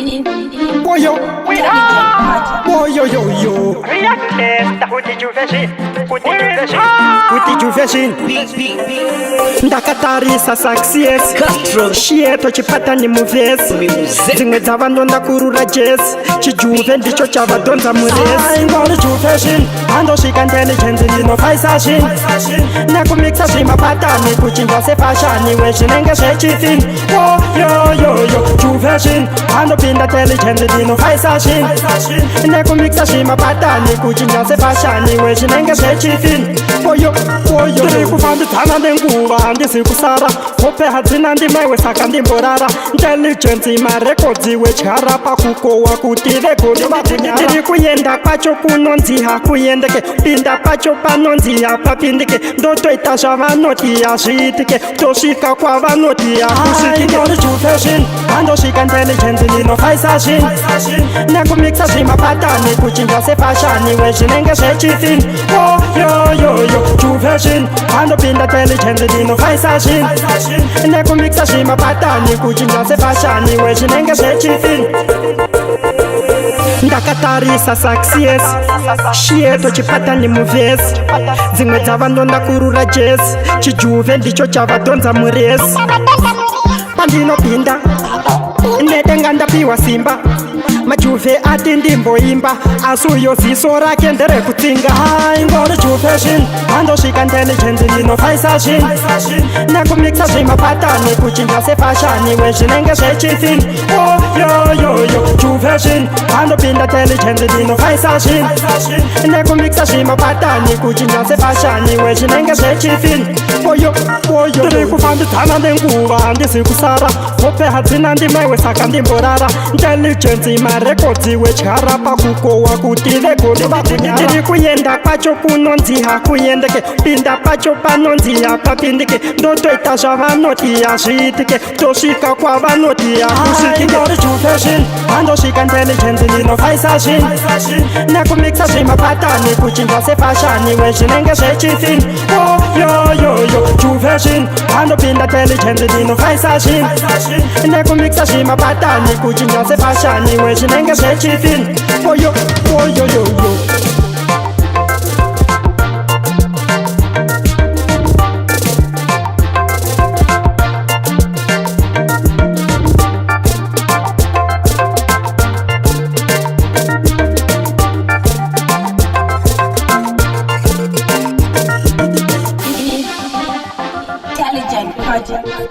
Boyo, boyo yo yo. Kuti ndakatarisa success shieto chipata ni muvesi dzimwe dzavanonda kurura jesi chijuve ndicho chavadonza muresi ingori jufeshin andosvika intelligence ndinofaisashin nekumixa zvimapatani kuchinja sefashani wezvinenge zvechifini yoyoyoyo jufeshin andopinda intelligence ndinofaisashin nekumixa zvimapatani kuchinja sefashani wezvinenge zvechifini oyo tiri kufambidzana nenguva handisi kusara hope hadzina ndimaiwe saka ndimborara intelligence marekodzi wetyara pakukohwa kuti vegoditiri kuenda kwacho kunonzi hakuendeke pinda pacho panonzi hapapindike ndotoita zvavanoti hazviitike tosvika kwavanoti hakusvikike handosvika intelligence ndinofaisashin nekumixa zvimapatani kuchinja sefashani wezvinenge zvechifini yoyoyo jufeshin handopinda intelligence ndinofaisashin nekumixa zvimapatani kuchinja sefashani wezvinenge zvechifini ndakatarisa success shieto chipatani muvesi dzimwe dzavanonda kurura jesi chijuve ndicho chavadonza muresi pandinopinda nedenga ndapiwa simba majuve ati ndimboimba asi uyo ziso rake nderekutsinga ingori jufeshin handosvika intelligence ndinofaisashin nekumixa zvimapatani kuchinja sefashani wezvinenge zvechifini yoyoyo jufeshin handopinda intelligence ndinofaisashin nekumixa zvimapatani kuchinja sefashani wezvinenge zvechifini oyo tiri kufambidzana nenguva handisi kusara hope hadzina ndimaiwe saka ndimborara intelligence marekodzi wetyara pakukohwa kuti vegoditiri kuenda kwacho kunonzi hakuendeke pinda pacho panonzi hapapindike ndotoita zvavanoti hazviitike tosvika kwavanoti hakusvikike jufeshin handosvika intelligence ndinofaisashin nekumixa zvimapatani kuchinja sefashani wezvinenge zvechifini yoyoyo jufeshin handopinda intelligence ndinofaisashin nekumixa zvimapatani kuchinja sefashani wezvinenge zvechifini oyoyoyoyo Intelligent Project.